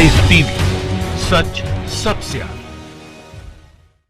Live TV, सच सबसे आगे।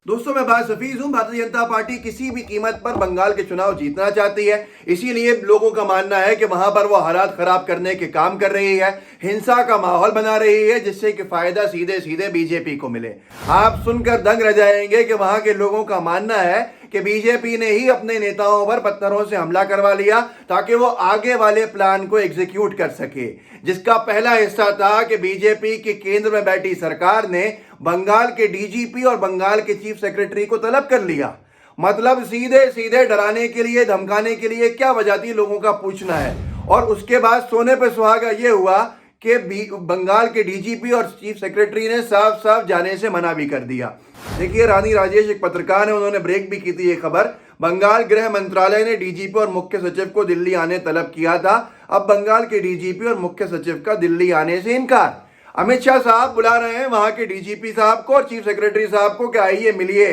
दोस्तों, मैं बात हफीज हूं। भारतीय जनता पार्टी किसी भी कीमत पर बंगाल के चुनाव जीतना चाहती है। इसीलिए लोगों का मानना है कि वहां पर वो हालात खराब करने के काम कर रही है, हिंसा का माहौल बना रही है, जिससे कि फायदा सीधे सीधे बीजेपी को मिले। आप सुनकर दंग रह जाएंगे कि वहां के लोगों का मानना है कि बीजेपी ने ही अपने नेताओं पर पत्थरों से हमला करवा लिया ताकि वो आगे वाले प्लान को एग्जीक्यूट कर सके, जिसका पहला हिस्सा था कि बीजेपी की केंद्र में बैठी सरकार ने बंगाल के डीजीपी और बंगाल के चीफ सेक्रेटरी को तलब कर लिया। मतलब सीधे सीधे डराने के लिए, धमकाने के लिए क्या वजह थी, लोगों का पूछना है। और उसके बाद सोने पे सुहागा ये हुआ कि बंगाल के डीजीपी और चीफ सेक्रेटरी ने साफ साफ जाने से मना भी कर दिया। देखिए, रानी राजेश एक पत्रकार है, उन्होंने ब्रेक भी की थी ये खबर। बंगाल गृह मंत्रालय ने डीजीपी और मुख्य सचिव को दिल्ली आने तलब किया था। अब बंगाल के डीजीपी और मुख्य सचिव का दिल्ली आने से इनकार। अमित शाह साहब बुला रहे हैं वहां के डीजीपी साहब को और चीफ सेक्रेटरी साहब को कि आइए मिलिए,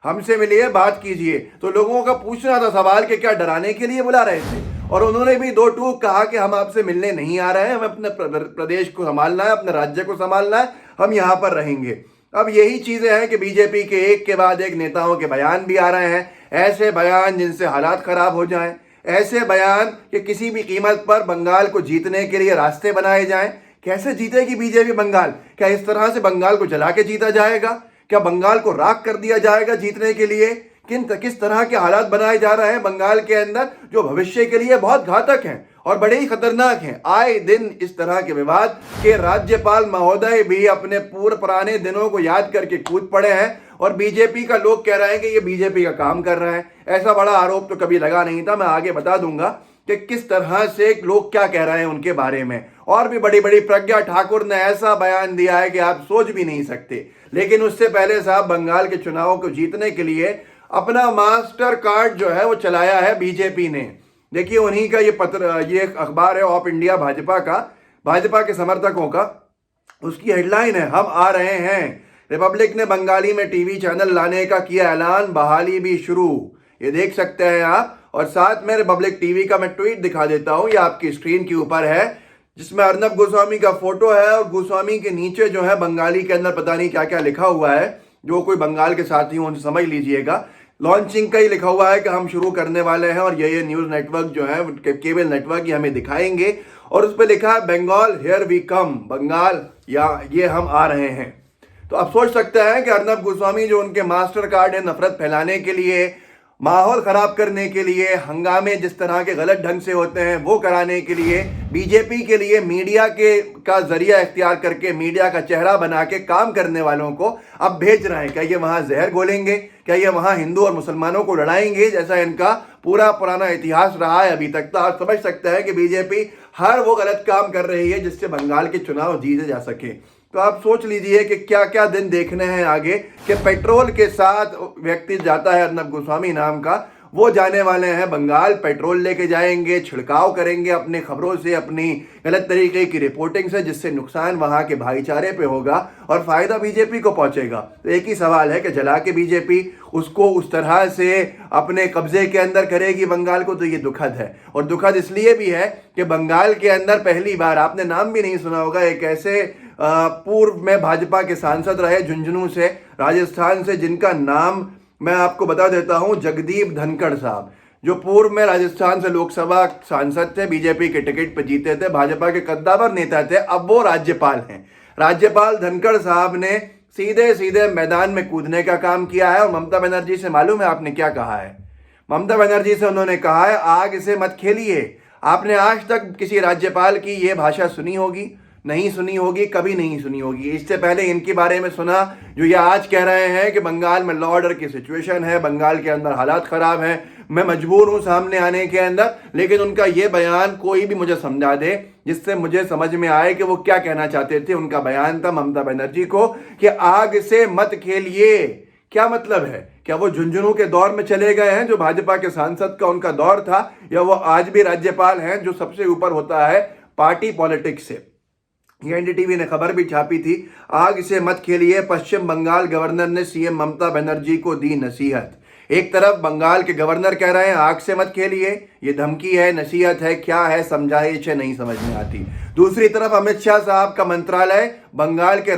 हमसे मिलिए, बात कीजिए। तो लोगों का पूछना था सवाल कि क्या डराने के लिए बुला रहे थे? और उन्होंने भी दो टूक कहा कि हम आपसे मिलने नहीं आ रहे हैं, हमें अपने प्रदेश को संभालना है, अपने राज्य को संभालना है, हम यहां पर रहेंगे। अब यही चीजें हैं कि बीजेपी के एक के बाद एक नेताओं के बयान भी आ रहे हैं, ऐसे बयान जिनसे हालात खराब हो जाएं, ऐसे बयान कि किसी भी कीमत पर बंगाल को जीतने के लिए रास्ते बनाए जाएं। कैसे जीतेगी बीजेपी बंगाल? क्या इस तरह से बंगाल को जला के जीता जाएगा? क्या बंगाल को राख कर दिया जाएगा जीतने के लिए? किस तरह के हालात बनाए जा रहे हैं बंगाल के अंदर, जो भविष्य के लिए बहुत घातक हैं और बड़े ही खतरनाक हैं। आए दिन इस तरह के विवाद के राज्यपाल महोदय भी अपने पूर्व पुराने दिनों को याद करके कूद पड़े हैं और बीजेपी का लोग कह रहे हैं कि ये बीजेपी का काम कर रहा है। ऐसा बड़ा आरोप तो कभी लगा नहीं था। मैं आगे बता दूंगा कि किस तरह से लोग क्या कह रहे हैं उनके बारे में। और भी बड़ी बड़ी प्रज्ञा ठाकुर ने ऐसा बयान दिया है कि आप सोच भी नहीं सकते। लेकिन उससे पहले साहब, बंगाल के चुनाव को जीतने के लिए अपना मास्टर कार्ड जो है वो चलाया है बीजेपी ने। देखिए, उन्हीं का ये अखबार है ऑफ इंडिया भाजपा का, भाजपा के समर्थकों का। उसकी हेडलाइन है, हम आ रहे हैं। रिपब्लिक ने बंगाली में टीवी चैनल लाने का किया ऐलान, बहाली भी शुरू। ये देख सकते हैं आप। और साथ में रिपब्लिक टीवी का मैं ट्वीट दिखा देता हूं, ये आपकी स्क्रीन के ऊपर है, जिसमें अर्नब गोस्वामी का फोटो है और गोस्वामी के नीचे जो है बंगाली के अंदर पता नहीं क्या क्या लिखा हुआ है। जो कोई बंगाल के साथी हो उनसे समझ लीजिएगा। लॉन्चिंग का ही लिखा हुआ है कि हम शुरू करने वाले हैं और ये न्यूज नेटवर्क जो है, केबल नेटवर्क, ये हमें दिखाएंगे। और उस पर लिखा है Bengal here we come, Bengal या ये हम आ रहे हैं। तो आप सोच सकते हैं कि अर्नब गोस्वामी जो उनके मास्टर कार्ड है नफरत फैलाने के लिए, माहौल खराब करने के लिए, हंगामे जिस तरह के गलत ढंग से होते हैं वो कराने के लिए, बीजेपी के लिए मीडिया का जरिया इख्तियार करके, मीडिया का चेहरा बना के काम करने वालों को अब भेज रहे हैं। क्या ये वहां जहर घोलेंगे? क्या ये वहां हिंदू और मुसलमानों को लड़ाएंगे, जैसा इनका पूरा पुराना इतिहास रहा है अभी तक? तो आप समझ सकते हैं कि बीजेपी हर वो गलत काम कर रही है जिससे बंगाल के चुनाव जीते जा सके। तो आप सोच लीजिए कि क्या क्या दिन देखने हैं आगे कि पेट्रोल के साथ व्यक्ति जाता है, अर्नब गोस्वामी नाम का, वो जाने वाले हैं बंगाल, पेट्रोल लेके जाएंगे, छिड़काव करेंगे अपने खबरों से, अपनी गलत तरीके की रिपोर्टिंग से, जिससे नुकसान वहां के भाईचारे पे होगा और फायदा बीजेपी को पहुंचेगा। तो एक ही सवाल है कि जला के बीजेपी उसको उस तरह से अपने कब्जे के अंदर करेगी बंगाल को। तो ये दुखद है। और दुखद इसलिए भी है कि बंगाल के अंदर पहली बार, आपने नाम भी नहीं सुना होगा, एक ऐसे पूर्व में भाजपा के सांसद रहे झुंझुनू से, राजस्थान से, जिनका नाम मैं आपको बता देता हूं, जगदीप धनखड़ साहब, जो पूर्व में राजस्थान से लोकसभा सांसद थे, बीजेपी के टिकट पर जीते थे, भाजपा के कद्दावर नेता थे, अब वो राज्यपाल हैं। राज्यपाल धनखड़ साहब ने सीधे सीधे मैदान में कूदने का काम किया है। और ममता बनर्जी से मालूम है आपने क्या कहा है? ममता बनर्जी से उन्होंने कहा है, आग से मत खेलिए। आपने आज तक किसी राज्यपाल की ये भाषा सुनी होगी? नहीं सुनी होगी, कभी नहीं सुनी होगी। इससे पहले इनके बारे में सुना जो ये आज कह रहे हैं कि बंगाल में लॉ ऑर्डर की सिचुएशन है, बंगाल के अंदर हालात खराब हैं, मैं मजबूर हूं सामने आने के अंदर। लेकिन उनका ये बयान कोई भी मुझे समझा दे जिससे मुझे समझ में आए कि वो क्या कहना चाहते थे। उनका बयान था ममता बनर्जी को कि आग से मत खेलिए। क्या मतलब है? क्या वो झुंझुनू के दौर में चले गए हैं जो भाजपा के सांसद का उनका दौर था, या वो आज भी राज्यपाल हैं जो सबसे ऊपर होता है पार्टी पॉलिटिक्स से? एनडीटीवी ने खबर भी छापी थी, आग से मत खेलिए, पश्चिम बंगाल गवर्नर ने सीएम ममता बनर्जी को दी नसीहत। एक तरफ बंगाल के गवर्नर कह रहे हैं आग से मत खेलिए, ये धमकी है, नसीहत है, क्या है, समझाइए नहीं समझ में आती। दूसरी तरफ अमित शाह साहब का मंत्रालय बंगाल के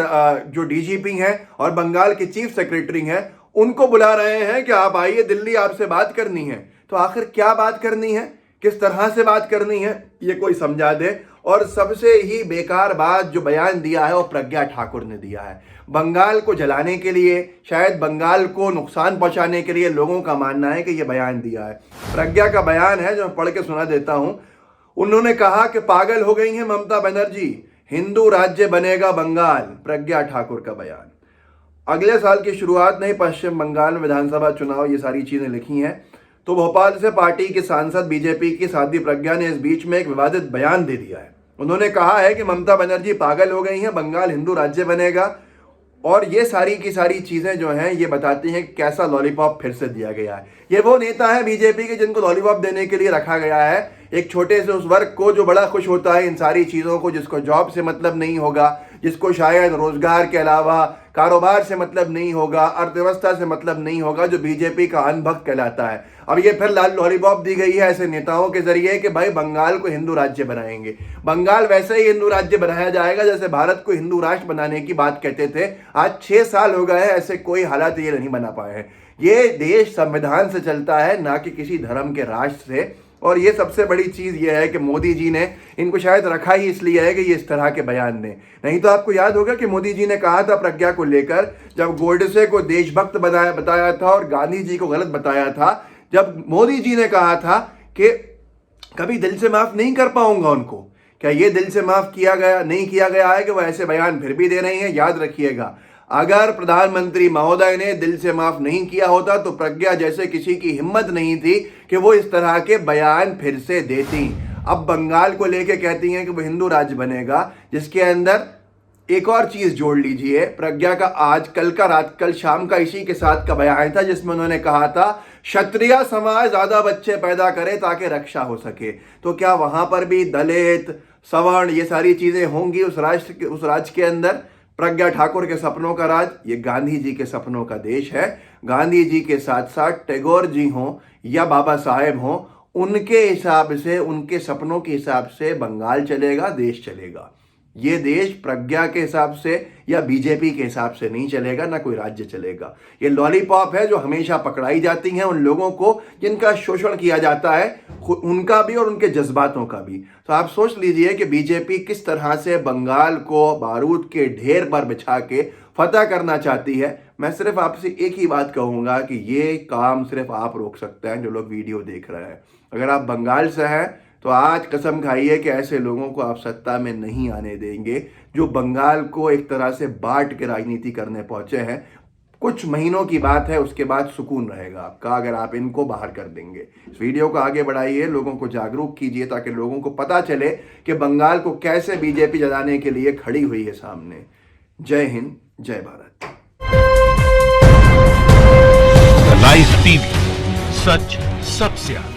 जो डीजीपी हैं और बंगाल के चीफ सेक्रेटरी हैं उनको बुला रहे हैं कि आप आइए दिल्ली, आपसे बात करनी है। तो आखिर क्या बात करनी है, किस तरह से बात करनी है, ये कोई समझा दे। और सबसे ही बेकार बात जो बयान दिया है वो प्रज्ञा ठाकुर ने दिया है। बंगाल को जलाने के लिए, शायद बंगाल को नुकसान पहुंचाने के लिए लोगों का मानना है कि ये बयान दिया है। प्रज्ञा का बयान है जो मैं पढ़ के सुना देता हूं। उन्होंने कहा कि पागल हो गई हैं ममता बनर्जी, हिंदू राज्य बनेगा बंगाल। प्रज्ञा ठाकुर का बयान। अगले साल की शुरुआत में ही पश्चिम बंगाल में विधानसभा चुनाव, ये सारी चीजें लिखी हैं। तो भोपाल से पार्टी की सांसद बीजेपी की साध्वी प्रज्ञा ने इस बीच में एक विवादित बयान दे दिया है। उन्होंने कहा है कि ममता बनर्जी पागल हो गई हैं, बंगाल हिंदू राज्य बनेगा। और ये सारी की सारी चीजें जो हैं ये बताती हैं कैसा लॉलीपॉप फिर से दिया गया है। ये वो नेता है बीजेपी के जिनको लॉलीपॉप देने के लिए रखा गया है, एक छोटे से उस वर्ग को जो बड़ा खुश होता है इन सारी चीजों को, जिसको जॉब से मतलब नहीं होगा, जिसको शायद रोजगार के अलावा कारोबार से मतलब नहीं होगा, अर्थव्यवस्था से मतलब नहीं होगा, जो बीजेपी का अनभक्त कहलाता है। अब ये फिर लाल लॉलीपॉप दी गई है ऐसे नेताओं के जरिए कि भाई बंगाल को हिंदू राज्य बनाएंगे। बंगाल वैसे ही हिंदू राज्य बनाया जाएगा जैसे भारत को हिंदू राष्ट्र बनाने की बात कहते थे। आज 6 साल हो गए हैं, ऐसे कोई हालात ये नहीं बना पाए हैं। ये देश संविधान से चलता है, ना कि किसी धर्म के राष्ट्र से। और ये सबसे बड़ी चीज ये है कि मोदी जी ने इनको शायद रखा ही इसलिए है कि ये इस तरह के बयान दें। नहीं तो आपको याद होगा कि मोदी जी ने कहा था प्रज्ञा को लेकर, जब गोडसे को देशभक्त बताया था और गांधी जी को गलत बताया था, जब मोदी जी ने कहा था कि कभी दिल से माफ नहीं कर पाऊंगा उनको, क्या ये दिल से माफ किया गया नहीं किया गया है कि वो ऐसे बयान फिर भी दे रही हैं। याद रखिएगा, अगर प्रधानमंत्री महोदय ने दिल से माफ नहीं किया होता तो प्रज्ञा जैसे किसी की हिम्मत नहीं थी कि वो इस तरह के बयान फिर से देती। अब बंगाल को लेके कहती हैं कि वो हिंदू राज्य बनेगा, जिसके अंदर एक और चीज जोड़ लीजिए। प्रज्ञा का आज कल शाम का इसी के साथ का बयान था जिसमें उन्होंने कहा था क्षत्रिय समाज ज्यादा बच्चे पैदा करे ताकि रक्षा हो सके। तो क्या वहां पर भी दलित, सवर्ण, ये सारी चीजें होंगी उस राज्य के अंदर? प्रज्ञा ठाकुर के सपनों का राज, ये गांधी जी के सपनों का देश है। गांधी जी के साथ साथ टैगोर जी हों या बाबा साहेब हों, उनके हिसाब से, उनके सपनों के हिसाब से बंगाल चलेगा, देश चलेगा। ये देश प्रज्ञा के हिसाब से या बीजेपी के हिसाब से नहीं चलेगा, ना कोई राज्य चलेगा। ये लॉलीपॉप है जो हमेशा पकड़ाई जाती हैं उन लोगों को जिनका शोषण किया जाता है, उनका भी और उनके जज्बातों का भी। तो आप सोच लीजिए कि बीजेपी किस तरह से बंगाल को बारूद के ढेर पर बिछा के फतह करना चाहती है। मैं सिर्फ आपसे एक ही बात कहूंगा कि ये काम सिर्फ आप रोक सकते हैं जो लोग वीडियो देख रहे हैं। अगर आप बंगाल से हैं तो आज कसम खाइए कि ऐसे लोगों को आप सत्ता में नहीं आने देंगे जो बंगाल को एक तरह से बांट के राजनीति करने पहुंचे हैं। कुछ महीनों की बात है, उसके बाद सुकून रहेगा आपका अगर आप इनको बाहर कर देंगे। इस वीडियो को आगे बढ़ाइए, लोगों को जागरूक कीजिए ताकि लोगों को पता चले कि बंगाल को कैसे बीजेपी जलाने के लिए खड़ी हुई है सामने। जय हिंद, जय भारत। लाइव टीवी, सच सबसे आगे।